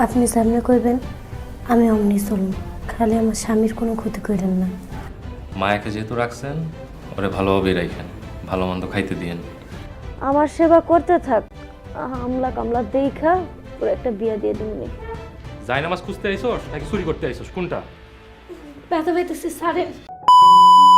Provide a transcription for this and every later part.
আপনি সামনে করবেন, আমি অমনি চলুন, খালি আমার স্বামীর কোনো ক্ষতি করেন না। মায়াকে যেহেতু রাখছেন, ওরে ভালোভাবেই রাখেন, ভালো মন্দ খাইতে দিয়েন। আমার সেবা করতে থাক, আমলা কামলা দেখা পুরো একটা বিয়া দিয়ে দিবনি। যাই নামাজ খুঁজতে আইসোস নাকি চুরি করতে আইসোস, কোনটা? ব্যথা পাইতেছি সারেন।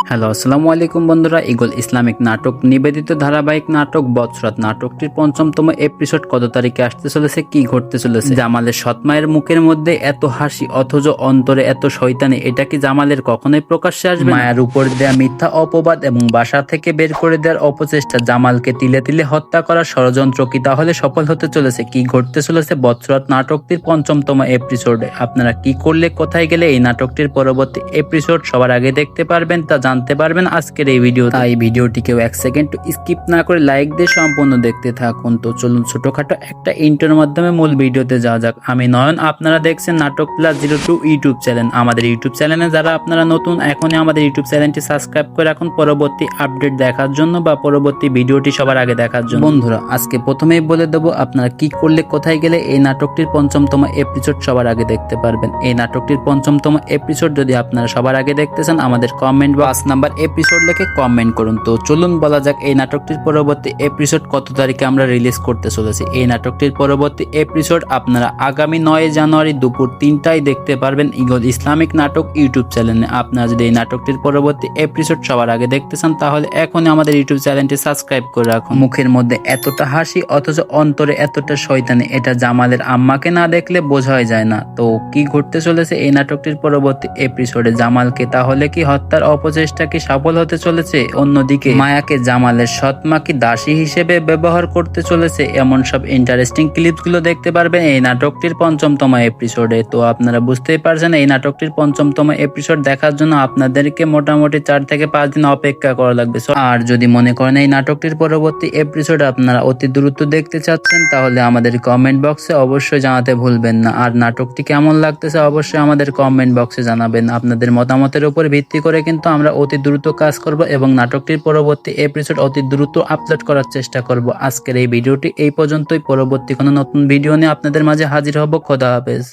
হ্যালো, আসসালামু আলাইকুম বন্ধুরা। ইগল ইসলামিক নাটক নিবেদিত ধারাবাহিক নাটক বৎসরাত নাটকটির ৫ম এপিসোড কত তারিখে আসতে চলেছে, কি ঘটতে চলেছে? জামালের সৎমায়ের মুখের মধ্যে এত হাসি অথচ অন্তরে এত শয়তানি, এটা কি জামালের কখনোই প্রকাশ্যে আসবে? মায়ের উপর দেয়া মিথ্যা অপবাদ এবং বাসা থেকে বের করে দেওয়ার অপচেষ্টা, জামালকে তিলে তিলে হত্যা করার ষড়যন্ত্র কি তাহলে সফল হতে চলেছে? কি ঘটতে চলেছে বৎসরাত নাটকটির ৫ম এপিসোডে? আপনারা কি করলে কোথায় গেলে এই নাটকটির পরবর্তী এপিসোড সবার আগে দেখতে পারবেন তা জানতে পারবেন আজকের এই ভিডিও। তাই ভিডিওটিকেও 1 সেকেন্ড স্কিপ না করে লাইক দিয়ে সম্পূর্ণ দেখতে থাকুন। তো চলুন ছোটখাটো একটা ইন্টার মাধ্যমে মূল ভিডিওতে যাওয়া যাক। আমি নয়ন, আপনারা দেখছেন নাটক প্লাস 02 ইউটিউব চ্যানেল। আমাদের ইউটিউব চ্যানেলে যারা আপনারা নতুন, এখনই আমাদের ইউটিউব চ্যানেলটি সাবস্ক্রাইব করে রাখুন পরবর্তী আপডেট দেখার জন্য বা পরবর্তী ভিডিওটি সবার আগে দেখার জন্য। বন্ধুরা, আজকে প্রথমেই বলে দেবো আপনারা কি করলে কোথায় গেলে এই নাটকটির ৫মতম এপিসোড সবার আগে দেখতে পারবেন। এই নাটকটির ৫মতম এপিসোড যদি আপনারা সবার আগে দেখতে চান, আমাদের কমেন্ট বা 5 নাম্বার এপিসোড লিখে কমেন্ট করুন। তো চলুন বলা যাক এই নাটকটির পরবর্তী এপিসোড কত তারিখে আমরা রিলিজ করতে চলেছি। এই নাটকটির পরবর্তী এপিসোড আপনারা আগামী 9 জানুয়ারি দুপুর 3টায় দেখতে পারবেন ইগল ইসলামিক নাটক ইউটিউব চ্যানেলে। আপনারা যদি এই নাটকটির পরবর্তী এপিসোড সবার আগে দেখতে চান, তাহলে এখনই আমাদের ইউটিউব চ্যানেলটি সাবস্ক্রাইব করে রাখুন। মুখের মধ্যে এতটা হাসি অথচ অন্তরে এতটা শয়তানি, এটা জামালের আম্মাকে না দেখলে বোঝাই যায় না। তো কি ঘটতে চলেছে এই নাটকটির পরবর্তী এপিসোডে? জামালকে তাহলে কি হত্যার অপচেষ্টা কি সফল হতে চলেছে? অন্যদিকে মায়াকে জামালের সৎমা কি দাসী হিসেবে ব্যবহার করতে চলেছে? এমন সব ইন্টারেস্টিং ক্লিপস গুলো দেখতে পারবেন এই নাটকটির ৫মতম এপিসোডে। তো আপনারা বুঝতেই পারছেন এই নাটকটির ৫মতম এপিসোড দেখার জন্য আপনাদেরকে মোটামুটি 4 থেকে 5 দিন অপেক্ষা করা লাগবে। আর যদি মনে করেন এই নাটকটির পরবর্তী এপিসোড আপনারা অতি দ্রুত দেখতে চাচ্ছেন, তাহলে আমাদের কমেন্ট বক্সে অবশ্যই জানাতে ভুলবেন না। আর নাটকটি কেমন লাগতেছে অবশ্যই আমাদের কমেন্ট বক্সে জানাবেন। আপনাদের মতামতের উপর ভিত্তি করে কিন্তু আমরা অতি দ্রুত কাজ করব এবং নাটকটির পরবর্তী এপিসোড অতি দ্রুত আপলোড করার চেষ্টা করব। আজকের এই ভিডিওটি এই পর্যন্তই। পরবর্তী কোনো নতুন ভিডিও নিয়ে আপনাদের মাঝে হাজির হব। খোদা হাফেজ।